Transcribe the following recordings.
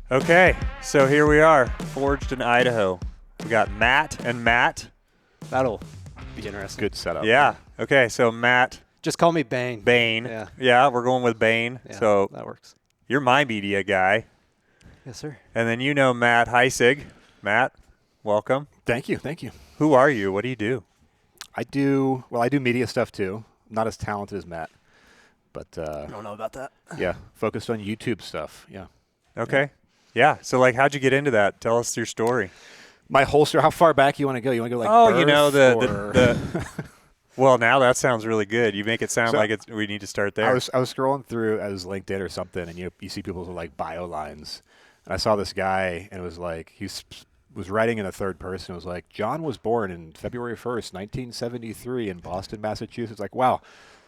Okay, so here we are, forged in Idaho. We got Matt and Matt. That'll be interesting. Good setup. Yeah. Okay, so Matt Just call me Bane. Bain. Yeah, we're going with Bain. Yeah, So that works. you're my media guy. Yes, sir. And then you know Matt Heisig. Matt, welcome. Thank you. Who are you? What do you do? I do media stuff too. I'm not as talented as Matt, but I don't know about that. yeah, focused on YouTube stuff. Yeah. Okay. Yeah. So like, how'd you get into that? Tell us your story. My holster. How far back you want to go? You want to go like Oh, birth, you know or- the Well, now that sounds really good. You make it sound So, like we need to start there. I was scrolling through as LinkedIn or something, and you see people's like bio lines, and I saw this guy, and it was like he was writing in a third person. It was like, John was born in February 1st, 1973 in Boston, Massachusetts. Like, wow,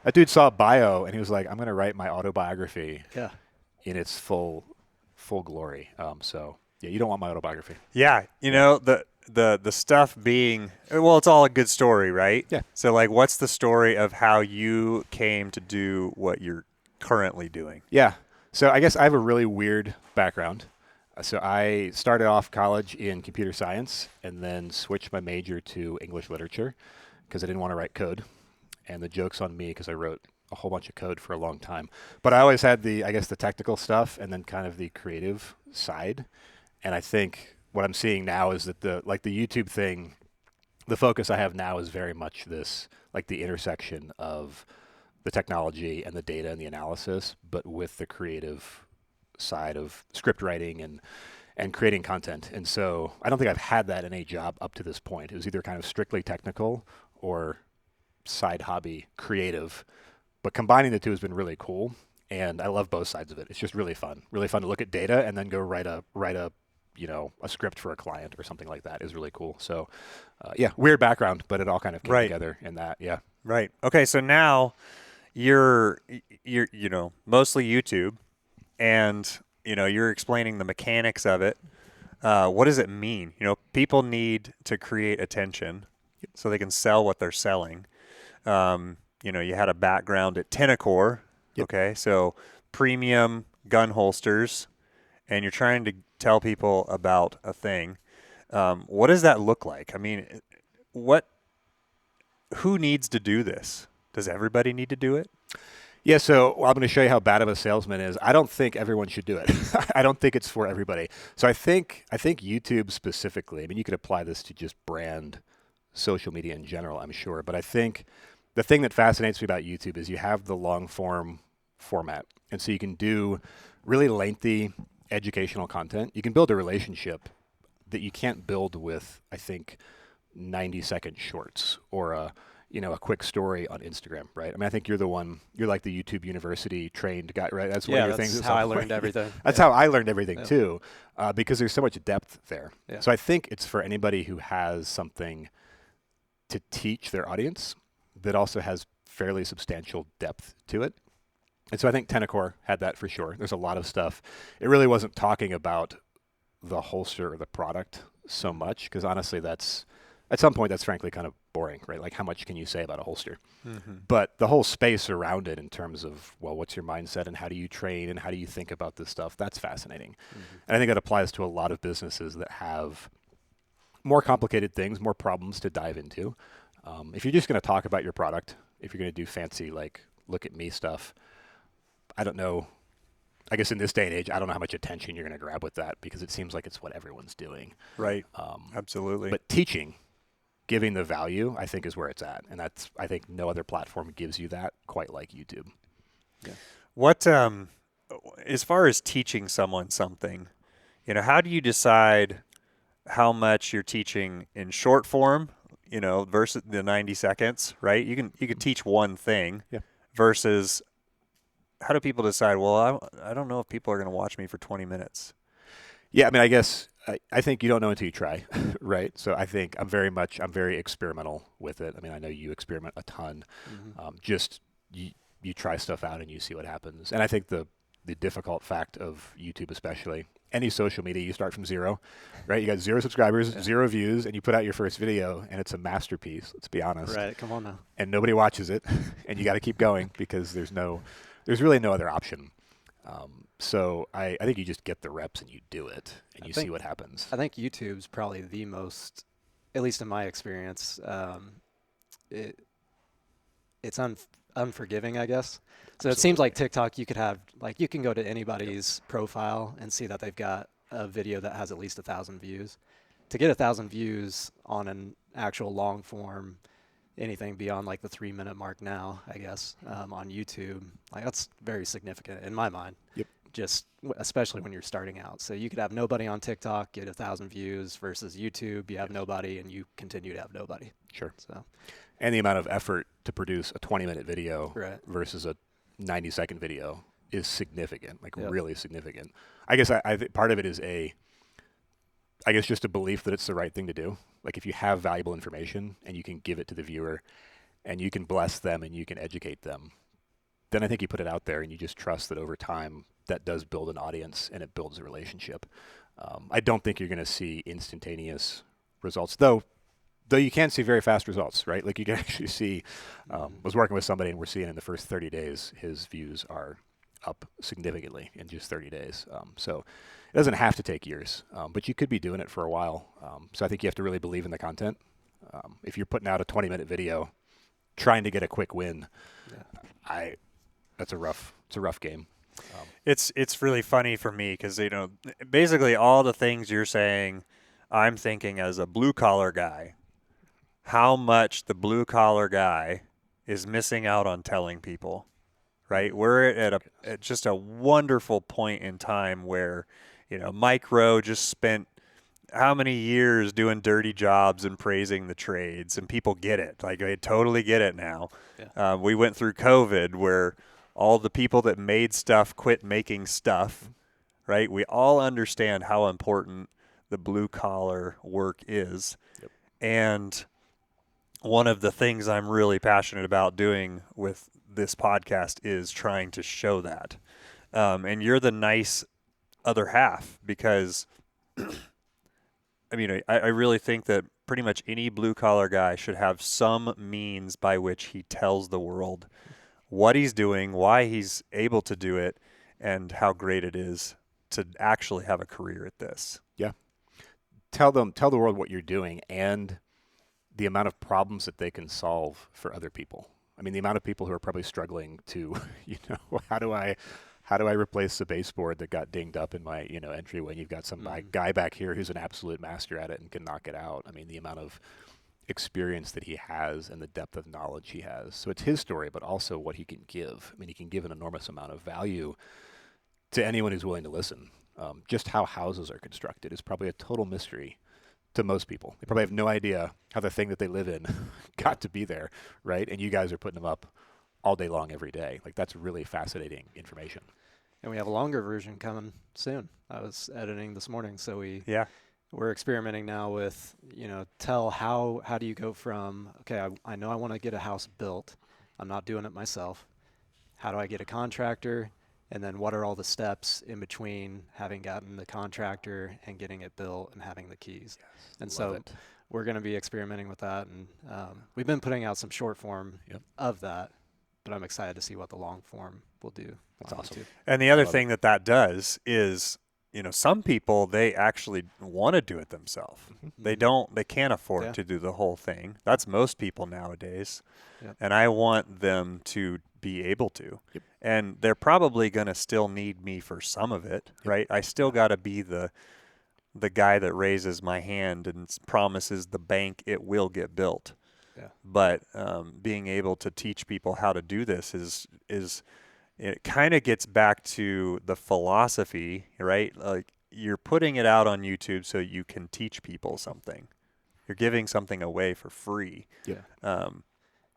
that dude saw a bio, and he was like, I'm going to write my autobiography Yeah. in its full glory. So yeah, you don't want my autobiography. Yeah, you know the stuff being it's all a good story, right? Yeah. So like, what's the story of how you came to do what you're currently doing? Yeah. So I guess I have a really weird background. So I started off college in computer science and then switched my major to English literature because I didn't want to write code. And the joke's on me because I wrote a whole bunch of code for a long time. But I always had the technical stuff and then kind of the creative side. And I think what I'm seeing now is that the YouTube thing, the focus I have now is very much this, like the intersection of the technology and the data and the analysis, but with the creative side of script writing and creating content. And so I don't think I've had that in a job up to this point. It was either kind of strictly technical or side hobby creative, but combining the two has been really cool. And I love both sides of it. It's just really fun to look at data and then go write a a script for a client or something like that is really cool. So yeah, weird background, but it all kind of came together in that. Yeah. Right. Okay. So now you're mostly YouTube, and you're explaining the mechanics of it. What does it mean? People need to create attention so they can sell what they're selling. You had a background at Tenacor. Yep. Okay. So premium gun holsters, and you're trying to tell people about a thing. What does that look like? I mean, who needs to do this? Does everybody need to do it? Yeah, so I'm going to show you how bad of a salesman is. I don't think everyone should do it. I don't think it's for everybody. So I think YouTube specifically, I mean, you could apply this to just brand social media in general, I'm sure. But I think the thing that fascinates me about YouTube is you have the long form format. And so you can do really lengthy educational content. You can build a relationship that you can't build with, I think, 90-second shorts or a quick story on Instagram, right? I mean, I think you're like the YouTube University trained guy, right? That's one of your things. That's how I learned everything. That's how I learned everything too, because there's so much depth there. Yeah. So I think it's for anybody who has something to teach their audience that also has fairly substantial depth to it. And so I think Tenacor had that for sure. There's a lot of stuff. It really wasn't talking about the holster or the product so much, because honestly, that's at some point that's frankly kind of boring, right? Like, how much can you say about a holster? Mm-hmm. But the whole space around it in terms of, well, what's your mindset and how do you train and how do you think about this stuff? That's fascinating. Mm-hmm. And I think that applies to a lot of businesses that have more complicated things, more problems to dive into. If you're just going to talk about your product, if you're going to do fancy, like, look at me stuff, I don't know. I guess in this day and age, I don't know how much attention you're going to grab with that, because it seems like it's what everyone's doing. Right. Absolutely. But teaching, giving the value, I think is where it's at. And I think no other platform gives you that quite like YouTube. Yeah. What, as far as teaching someone something, how do you decide how much you're teaching in short form, versus the 90 seconds, right? You can teach one thing versus how do people decide, well, I don't know if people are going to watch me for 20 minutes? Yeah, I mean, I guess I think you don't know until you try, right? So I think I'm very experimental with it. I mean, I know you experiment a ton. Mm-hmm. Just you try stuff out and you see what happens. And I think the difficult fact of YouTube especially, any social media, you start from zero, right? You got 0 subscribers, 0 views, and you put out your first video and it's a masterpiece, let's be honest. Right, come on now. And nobody watches it, and you got to keep going because there's really no other option. So I think you just get the reps and you do it and I you see think what happens. I think YouTube's probably the most, at least in my experience, it it's unforgiving, I guess. So it seems Absolutely. like TikTok, you could have like you can go to anybody's profile and see that they've got a video that has at least 1,000 views. To get 1,000 views on an actual long form, anything beyond like the 3 minute mark now, I guess, on YouTube, like that's very significant in my mind. Yep. Just especially when you're starting out. So you could have nobody on TikTok get 1,000 views versus YouTube. You have Yes. nobody and you continue to have nobody. Sure. So And the amount of effort to produce a 20-minute video right. versus a 90-second video is significant, like Yep. really significant. I guess I think part of it is I guess just a belief that it's the right thing to do. Like if you have valuable information and you can give it to the viewer and you can bless them and you can educate them, then I think you put it out there and you just trust that over time that does build an audience and it builds a relationship. I don't think you're going to see instantaneous results, though you can see very fast results, right? Like you can actually see, was working with somebody and we're seeing in the first 30 days, his views are up significantly in just 30 days. So it doesn't have to take years, but you could be doing it for a while. So I think you have to really believe in the content. If you're putting out a 20-minute video, trying to get a quick win, Yeah. it's a rough game. It's really funny for me because basically all the things you're saying, I'm thinking as a blue collar guy, how much the blue collar guy is missing out on telling people. Right, we're at just a wonderful point in time where, Mike Rowe just spent how many years doing dirty jobs and praising the trades, and people get it. Like they totally get it now. Yeah. We went through COVID where all the people that made stuff quit making stuff. Right, we all understand how important the blue collar work is, Yep. and one of the things I'm really passionate about doing with this podcast is trying to show that. And you're the nice other half because, I really think that pretty much any blue collar guy should have some means by which he tells the world what he's doing, why he's able to do it, and how great it is to actually have a career at this. Yeah. Tell the world what you're doing and the amount of problems that they can solve for other people. I mean, the amount of people who are probably struggling to, how do I replace the baseboard that got dinged up in my, entryway? And you've got some guy back here who's an absolute master at it and can knock it out. I mean, the amount of experience that he has and the depth of knowledge he has. So it's his story, but also what he can give. I mean, he can give an enormous amount of value to anyone who's willing to listen. Just how houses are constructed is probably a total mystery to most people. They probably have no idea how the thing that they live in got to be there, right? And you guys are putting them up all day long every day. Like that's really fascinating information. And we have a longer version coming soon. I was editing this morning, so Yeah. we're experimenting now with, how do you go from, okay, I know I want to get a house built. I'm not doing it myself. How do I get a contractor? And then what are all the steps in between having gotten the contractor and getting it built and having the keys? Yes, And love so it. we're going to be experimenting with that. And we've been putting out some short form of that, but I'm excited to see what the long form will do. That's on awesome. YouTube. And the other Love thing that does is, some people, they actually want to do it themselves. They can't afford to do the whole thing. That's most people nowadays. Yep. And I want them to be able to. Yep. And they're probably going to still need me for some of it, right? I still got to be the guy that raises my hand and promises the bank it will get built. Yeah. But being able to teach people how to do this is it kind of gets back to the philosophy, right? Like you're putting it out on YouTube so you can teach people something. You're giving something away for free. Yeah.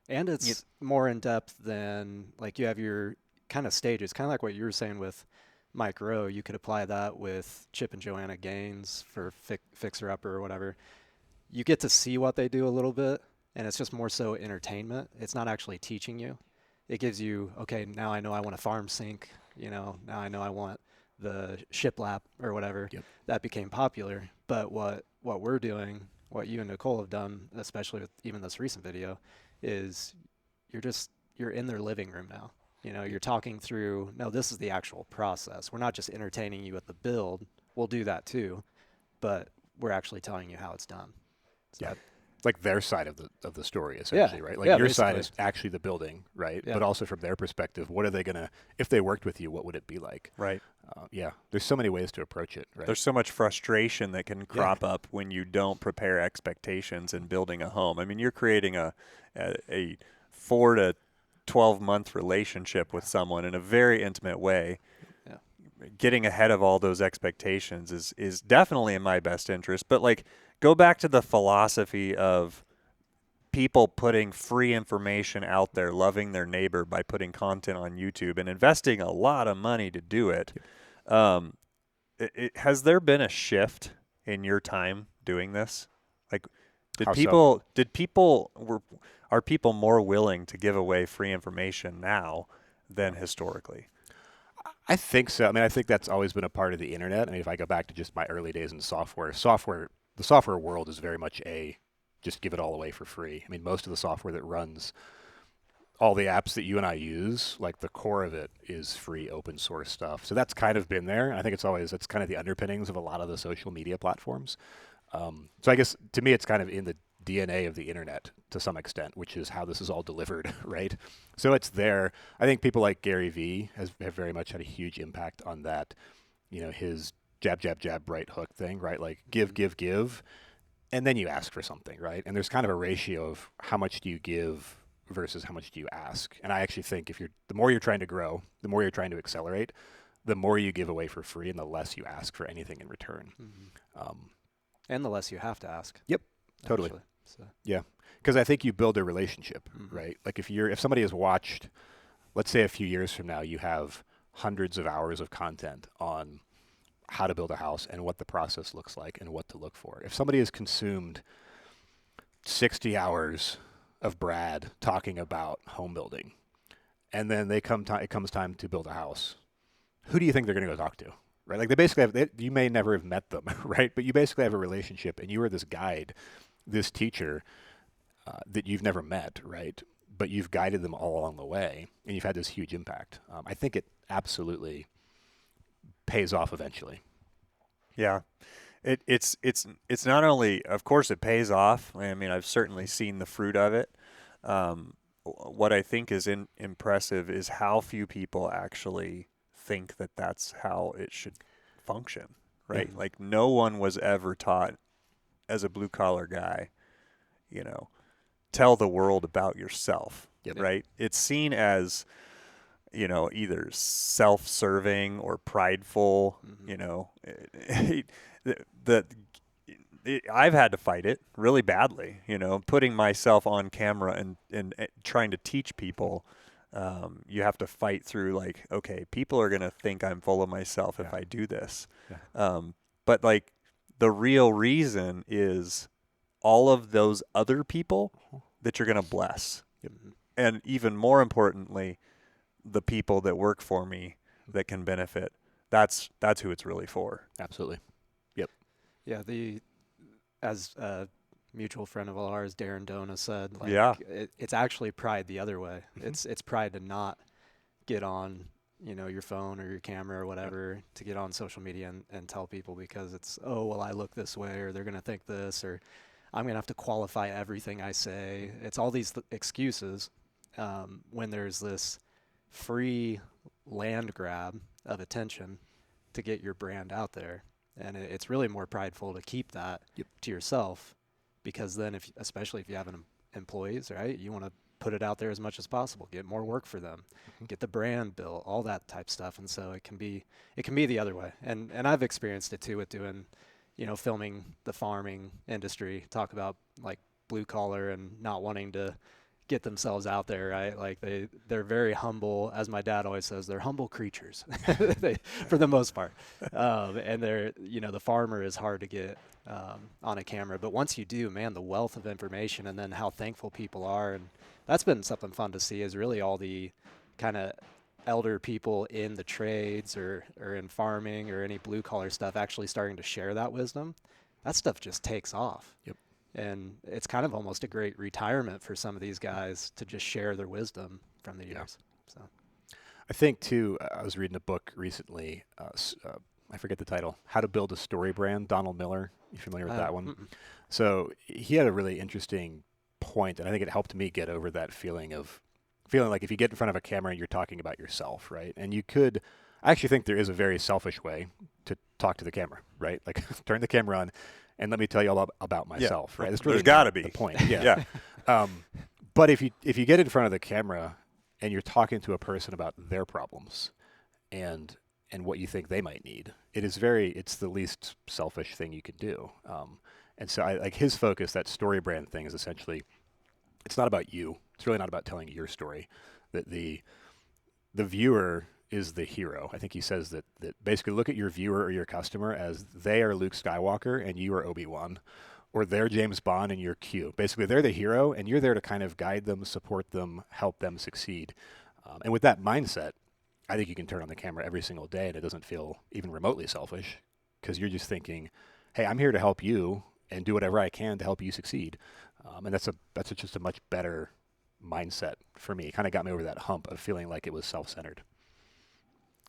And it's more in depth than like you have your kind of stages, kind of like what you were saying with Mike Rowe. You could apply that with Chip and Joanna Gaines for Fixer Upper or whatever. You get to see what they do a little bit, and it's just more so entertainment. It's not actually teaching you. It gives you, okay, now I know I want a farm sink, now I know I want the shiplap or whatever. Yep. That became popular. But what we're doing, what you and Nicole have done, especially with even this recent video, is you're in their living room now. You're talking through, no, this is the actual process. We're not just entertaining you at the build. We'll do that too, but we're actually telling you how it's done. So Yeah. Like their side of the story, yeah, essentially, right? Like yeah, your side basically. is actually the building, right? Yeah. But also from their perspective, what are they gonna, if they worked with you, what would it be like? Right. Yeah, there's so many ways to approach it, right? There's so much frustration that can Yeah. crop up when you don't prepare expectations in building a home. I mean, you're creating a 4 to 12 month relationship with someone in a very intimate way. Yeah. Getting ahead of all those expectations is definitely in my best interest. But like, go back to the philosophy of people putting free information out there, loving their neighbor by putting content on YouTube and investing a lot of money to do it. Um, has there been a shift in your time doing this? Like, How so? are people more willing to give away free information now than historically? I think so. I mean, I think that's always been a part of the internet. I mean, if I go back to just my early days in the software world is very much a just give it all away for free. I mean, most of the software that runs all the apps that you and I use, like the core of it is free open source stuff. So that's kind of been there. I think that's kind of the underpinnings of a lot of the social media platforms. So I guess to me, it's kind of in the DNA of the internet to some extent, which is how this is all delivered, right? So it's there. I think people like Gary Vee have very much had a huge impact on that. His jab, jab, jab, right hook thing, right? Like give, give, give, and then you ask for something, right? And there's kind of a ratio of how much do you give versus how much do you ask. And I actually think the more you're trying to grow, the more you're trying to accelerate, the more you give away for free and the less you ask for anything in return. And the less you have to ask. Yep, totally. Actually. So. Yeah, because I think you build a relationship, Mm-hmm. right? Like if somebody has watched, let's say a few years from now, you have hundreds of hours of content on how to build a house and what the process looks like and what to look for. If somebody has consumed 60 hours of Brad talking about home building, and then it comes time to build a house, who do you think they're going to go talk to? Right? Like you may never have met them, right? But you basically have a relationship, and you are this guide, this teacher that you've never met, right? But you've guided them all along the way, and you've had this huge impact. I think it absolutely pays off eventually. Yeah. It's not only, of course, it pays off. I mean, I've certainly seen the fruit of it. What I think is impressive is how few people actually think that that's how it should function, right? Yeah. Like, no one was ever taught as a blue collar guy, tell the world about yourself, Yep. right? It's seen as, either self-serving or prideful. Mm-hmm. The I've had to fight it really badly, putting myself on camera and trying to teach people. You have to fight through, like, okay, people are going to think I'm full of myself if I do this. Yeah. But like, the real reason is all of those other people that you're going to bless. Yep. And even more importantly, the people that work for me that can benefit. That's who it's really for. Absolutely. Yeah, as a mutual friend of ours, Darren Dona, said, like, Yeah. it's actually pride the other way. Mm-hmm. It's pride to not get on, your phone or your camera or whatever, to get on social media and tell people, because it's, oh, well, I look this way, or they're going to think this, or I'm going to have to qualify everything I say. It's all these excuses when there's this free land grab of attention to get your brand out there. And it's really more prideful to keep that to yourself, because then especially if you have employees, right, you want to put it out there as much as possible, get more work for them, get the brand built, all that type stuff. And so it can be the other way. And I've experienced it too with doing, filming the farming industry, talk about like blue collar and not wanting to get themselves out there, right? Like they're very humble, as my dad always says, they're humble creatures for the most part. And the farmer is hard to get on a camera, but once you do, man, the wealth of information, and then how thankful people are. And that's been something fun to see, is really all the kind of elder people in the trades or in farming or any blue collar stuff actually starting to share that wisdom. That stuff just takes off. Yep. And it's kind of almost a great retirement for some of these guys to just share their wisdom from the years. So I think too. I was reading a book recently. I forget the title. How to Build a Story Brand. Donald Miller. You familiar with that one? Mm-mm. So he had a really interesting point, and I think it helped me get over that feeling like if you get in front of a camera, you're talking about yourself, right? And you could. I actually think there is a very selfish way to talk to the camera, right? Like turn the camera on, and let me tell you all about myself, right? That's really There's got to be the point. Yeah. yeah. But if you get in front of the camera and you're talking to a person about their problems and what you think they might need, it's the least selfish thing you could do. And so I like his focus, that story brand thing is essentially, it's not about you. It's really not about telling your story. That the viewer is the hero. I think he says that basically look at your viewer or your customer as they are Luke Skywalker and you are Obi-Wan, or they're James Bond and you're Q. Basically, they're the hero and you're there to kind of guide them, support them, help them succeed. And with that mindset, I think you can turn on the camera every single day and it doesn't feel even remotely selfish because you're just thinking, hey, I'm here to help you and do whatever I can to help you succeed. And that's just a much better mindset for me. It kind of got me over that hump of feeling like it was self-centered.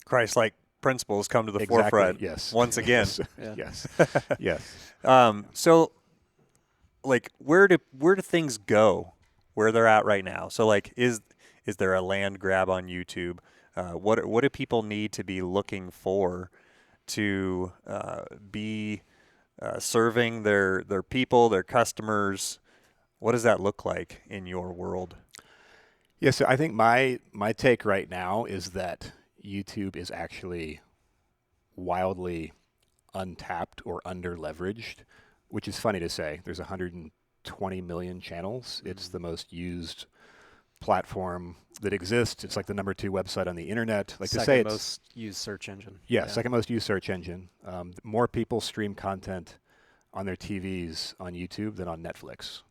Christ-like principles come to the Exactly, forefront yes. once again. Yes. Yes. So, like, where do things go where they're at right now? So, like, is there a land grab on YouTube? What do people need to be looking for to be serving their people, their customers? What does that look like in your world? Yeah, so I think my take right now is that YouTube is actually wildly untapped or under leveraged, which is funny to say. There's 120 million channels. Mm-hmm. It's the most used platform that exists. It's like the number 2 website on the internet. Like second to say it's most used search engine. Yeah, second most used search engine. More people stream content on their TVs on YouTube than on Netflix.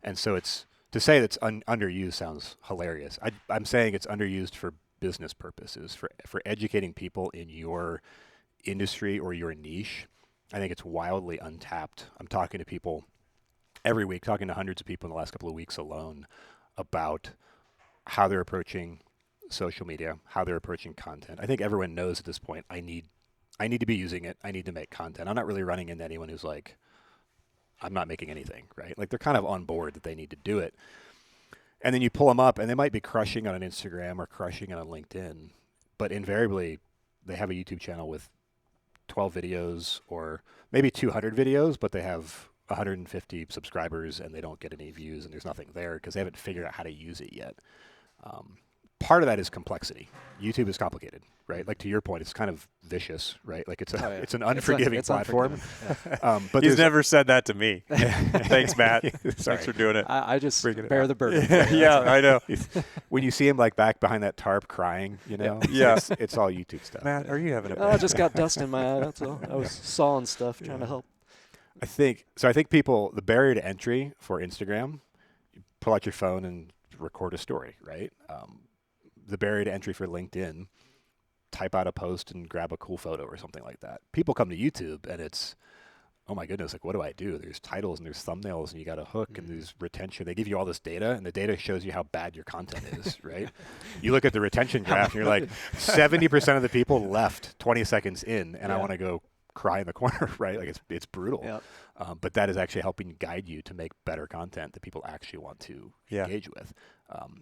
And so it's to say that's underused sounds hilarious. I'm saying it's underused for business purposes, for educating people in your industry or your niche. I think it's wildly untapped. I'm talking to people every week, talking to hundreds of people in the last couple of weeks alone about how they're approaching social media, how they're approaching content. I think everyone knows at this point, I need to be using it. I need to make content. I'm not really running into anyone who's like, I'm not making anything, right? Like they're kind of on board that they need to do it. And then you pull them up and they might be crushing on an Instagram or crushing on LinkedIn, but invariably they have a YouTube channel with 12 videos or maybe 200 videos, but they have 150 subscribers and they don't get any views and there's nothing there because they haven't figured out how to use it yet. Part of that is complexity. YouTube is complicated, right? Like to your point, it's kind of vicious, right? Like it's it's an unforgiving platform. But he's never said that to me. Thanks, Matt. Thanks for doing it. I just bear the burden. Yeah, I know. When you see him like back behind that tarp crying, you know, it's all YouTube stuff. Matt, are you having a I just got dust in my eye. That's all. I was sawing stuff, trying to help. I think people, the barrier to entry for Instagram, you pull out your phone and record a story, right? The barrier to entry for LinkedIn, type out a post and grab a cool photo or something like that. People come to YouTube and it's, oh my goodness, like what do I do? There's titles and there's thumbnails and you got a hook and there's retention. They give you all this data and the data shows you how bad your content is, right? You look at the retention graph and you're like, 70% of the people left 20 seconds in and I want to go cry in the corner, right? Like it's brutal. Yep. But that is actually helping guide you to make better content that people actually want to engage with.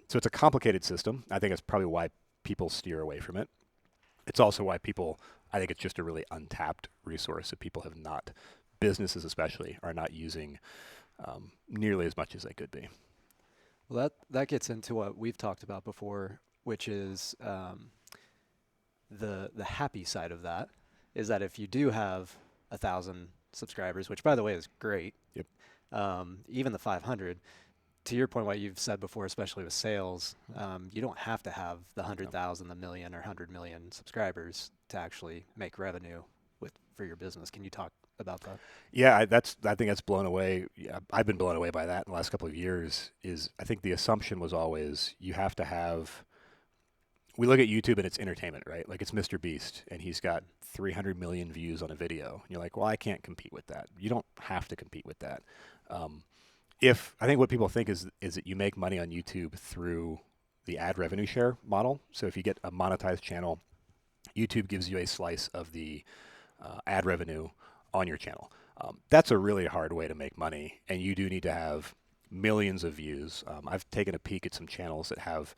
So it's a complicated system. I think it's probably why people steer away from it. It's also why I think it's just a really untapped resource that people have not, businesses especially, are not using nearly as much as they could be. Well, that gets into what we've talked about before, which is the happy side of that is that if you do have 1,000 subscribers, which by the way is great. Yep. Even the 500, to your point, what you've said before, especially with sales, you don't have to have the 100,000, the million, or 100 million subscribers to actually make revenue for your business. Can you talk about that? Yeah, I think that's blown away. Yeah, I've been blown away by that in the last couple of years. I think the assumption was always you have to have. We look at YouTube and it's entertainment, right? Like it's Mr. Beast and he's got 300 million views on a video. And you're like, well, I can't compete with that. You don't have to compete with that. I think what people think is that you make money on YouTube through the ad revenue share model. So if you get a monetized channel, YouTube gives you a slice of the ad revenue on your channel. That's a really hard way to make money, and you do need to have millions of views. I've taken a peek at some channels that have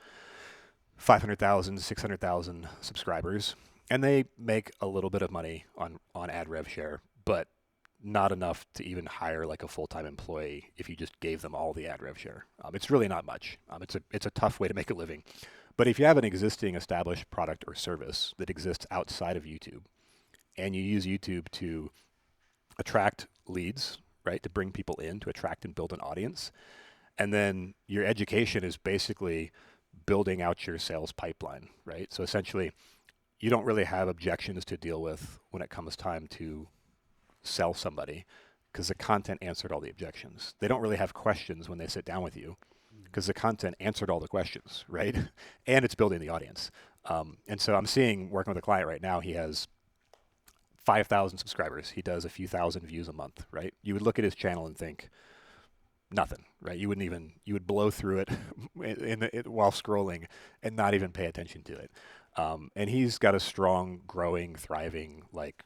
500,000, 600,000 subscribers, and they make a little bit of money on ad rev share, but not enough to even hire like a full-time employee if you just gave them all the ad rev share. It's really not much. It's a tough way to make a living. But if you have an existing established product or service that exists outside of YouTube, and you use YouTube to attract leads, right, to bring people in, to attract and build an audience, and then your education is basically building out your sales pipeline, right? So essentially, you don't really have objections to deal with when it comes time to sell somebody because the content answered all the objections. They don't really have questions when they sit down with you because the content answered all the questions, right? And it's building the audience. And so I'm seeing, working with a client right now, he has 5,000 subscribers. He does a few thousand views a month, right? You would look at his channel and think, nothing, right? You would blow through it while scrolling and not even pay attention to it. And he's got a strong, growing, thriving, like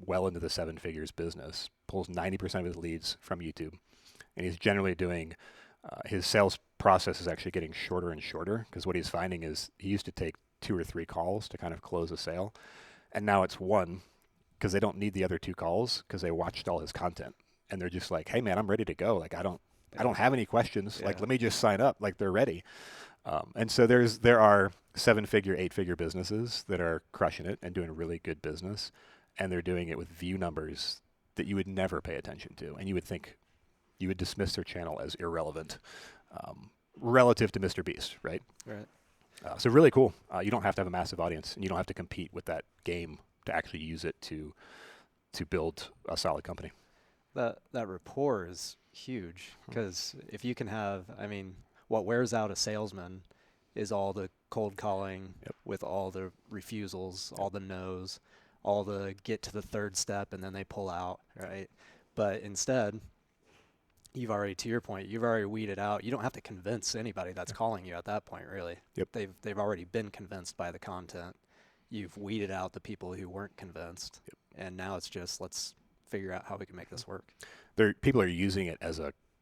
well into the 7 figures business, pulls 90% of his leads from YouTube. And he's generally doing, his sales process is actually getting shorter and shorter because what he's finding is he used to take 2 or 3 calls to kind of close a sale. And now it's 1 because they don't need the other 2 calls because they watched all his content. And they're just like, hey man, I'm ready to go. Like I don't have any questions. Yeah. Like let me just sign up. Like they're ready. And so there are 7-figure, 8-figure businesses that are crushing it and doing really good business. And they're doing it with view numbers that you would never pay attention to. And you would think you would dismiss their channel as irrelevant relative to Mr. Beast, right? Right. So really cool. You don't have to have a massive audience and you don't have to compete with that game to actually use it to build a solid company. That rapport is huge because if you can have, I mean, what wears out a salesman is all the cold calling with all the refusals, all the no's, all the get to the 3rd step and then they pull out, right? But instead, you've already, to your point, you've already weeded out. You don't have to convince anybody that's calling you at that point, really. Yep. They've already been convinced by the content. You've weeded out the people who weren't convinced, and now it's just let's figure out how we can make this work. People are using it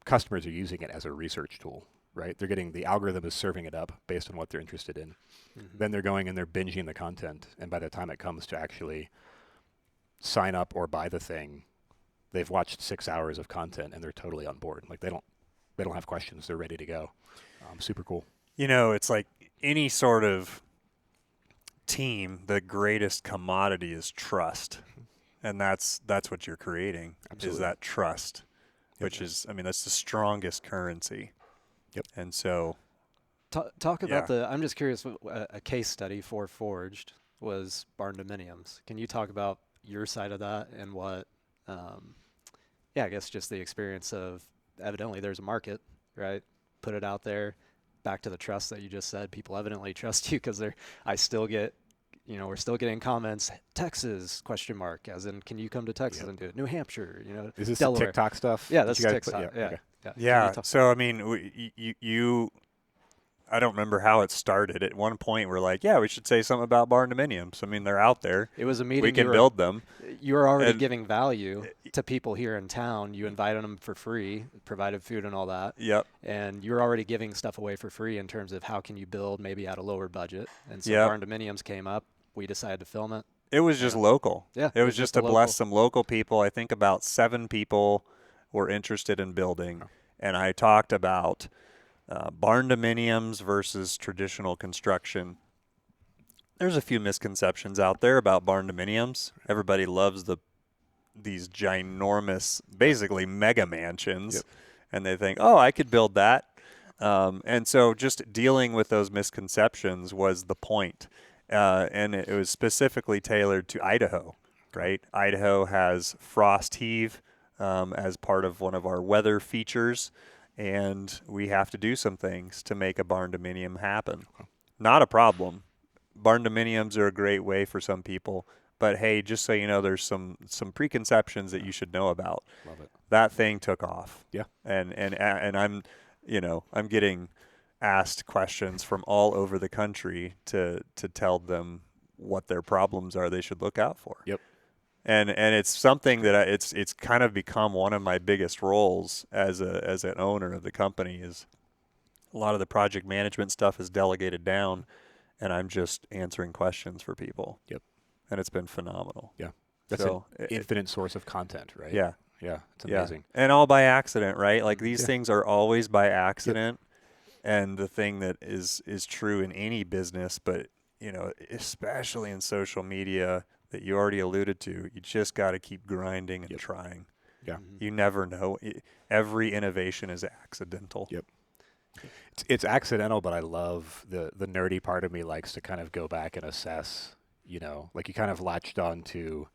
customers are using it as a research tool, right? They're getting, the algorithm is serving it up based on what they're interested in. Mm-hmm. Then they're going and they're binging the content, and by the time it comes to actually sign up or buy the thing, they've watched 6 hours of content and they're totally on board. Like they don't have questions. They're ready to go. Super cool. You know, it's like any sort of team, the greatest commodity is trust. And that's what you're creating. Absolutely. Is that trust, which is, I mean, that's the strongest currency. Yep. And so talk about I'm just curious, a case study for Forged was Barnodominiums. Can you talk about your side of that and what, I guess just the experience of evidently there's a market, right? Put it out there. Back to the trust that you just said. People evidently trust you because I still get, we're still getting comments, Texas, ? As in, can you come to Texas and do it? New Hampshire, Is this Delaware. TikTok stuff? Yeah, that's TikTok. Okay. Yeah. So, I mean, I don't remember how it started. At one point, we're like, we should say something about Barnodominiums. I mean, they're out there. It was a meeting. We can build them. You were already giving value to people here in town. You invited them for free, provided food and all that. Yep. And you're already giving stuff away for free in terms of how can you build maybe at a lower budget. And so Barnodominiums came up. We decided to film it. It was just local. Yeah. It was just to bless some local people. I think about 7 people were interested in building. And I talked about Barnodominiums versus traditional construction. There's a few misconceptions out there about Barnodominiums. Everybody loves these ginormous, basically mega mansions, and they think, oh, I could build that. And so just dealing with those misconceptions was the point. And it was specifically tailored to Idaho, right? Idaho has frost heave as part of one of our weather features. And we have to do some things to make a barndominium happen. Not a problem. Barndominiums are a great way for some people. But, hey, just so you know, there's some preconceptions that you should know about. Love it. That thing took off. Yeah. And I'm, I'm getting asked questions from all over the country to tell them what their problems are they should look out for. Yep. And it's something that it's kind of become one of my biggest roles as an owner of the company. Is a lot of the project management stuff is delegated down, and I'm just answering questions for people. Yep. And it's been phenomenal. Yeah. That's So an infinite source of content, right? yeah. Yeah. It's Yeah. amazing. And all by accident, right? Like these Yeah. things are always by accident. And the thing that is true in any business, but especially in social media that you already alluded to, you just got to keep grinding and trying. Yeah. You never know. Every innovation is accidental. Yep. It's accidental, but I love the nerdy part of me likes to kind of go back and assess, like you kind of latched on to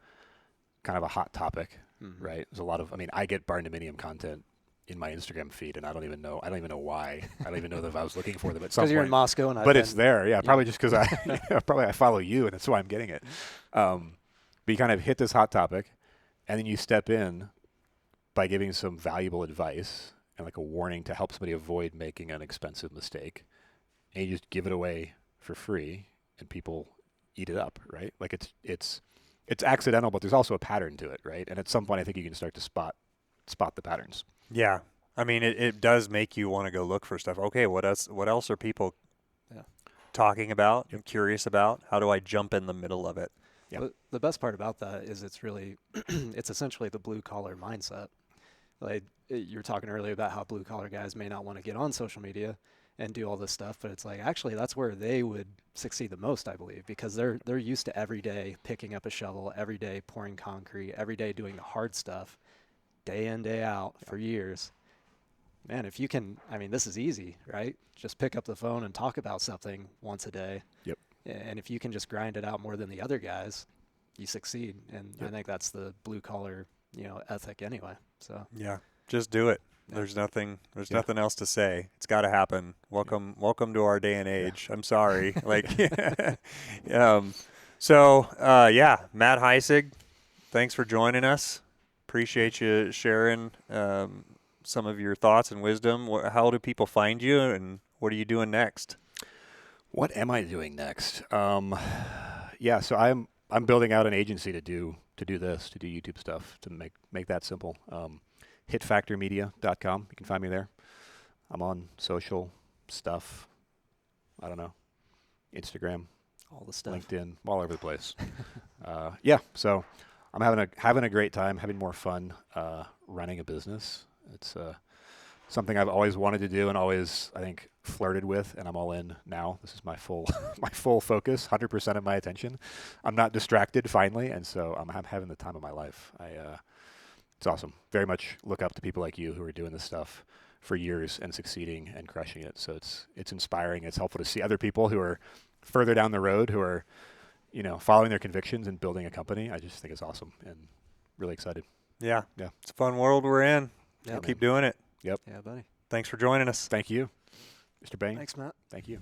kind of a hot topic, right? There's a lot of, I get Barnodominium content in my Instagram feed, and I don't even know why. I don't even know if I was looking for them at some point. Because you're in Moscow, and it's there. Yeah, probably just because I follow you, and that's why I'm getting it. But you kind of hit this hot topic, and then you step in by giving some valuable advice and like a warning to help somebody avoid making an expensive mistake, and you just give it away for free, and people eat it up, right? Like it's accidental, but there's also a pattern to it, right? And at some point, I think you can start to spot the patterns. Yeah. It does make you want to go look for stuff. Okay, what else are people talking about and curious about? How do I jump in the middle of it? Yep. But the best part about that is it's really, it's essentially the blue collar mindset. Like you were talking earlier about how blue collar guys may not want to get on social media and do all this stuff, but it's like actually that's where they would succeed the most, I believe, because they're used to every day picking up a shovel, every day pouring concrete, every day doing the hard stuff, day in, day out for years. Man, if you can, this is easy, right? Just pick up the phone and talk about something once a day. Yep. And if you can just grind it out more than the other guys, you succeed. And I think that's the blue collar, ethic anyway. So yeah, just do it. There's nothing else to say. It's got to happen. Welcome to our day and age. I'm sorry. Matt Heisig, thanks for joining us. Appreciate you sharing some of your thoughts and wisdom. How do people find you, and what are you doing next? What am I doing next? So I'm building out an agency to do YouTube stuff, to make that simple. Hitfactormedia.com. You can find me there. I'm on social stuff. I don't know, Instagram, all the stuff, LinkedIn, all over the place. So I'm having a great time, having more fun running a business. It's something I've always wanted to do and always, I think, flirted with, and I'm all in now. This is my full focus, 100% of my attention. I'm not distracted finally, and so I'm having the time of my life. It's awesome. Very much look up to people like you who are doing this stuff for years and succeeding and crushing it. So it's inspiring. It's helpful to see other people who are further down the road who are, following their convictions and building a company. I just think it's awesome and really excited. Yeah. Yeah. It's a fun world we're in. Yeah, keep doing it. Yep. Yeah, buddy. Thanks for joining us. Thank you, Mr. Bain. Thanks, Matt. Thank you.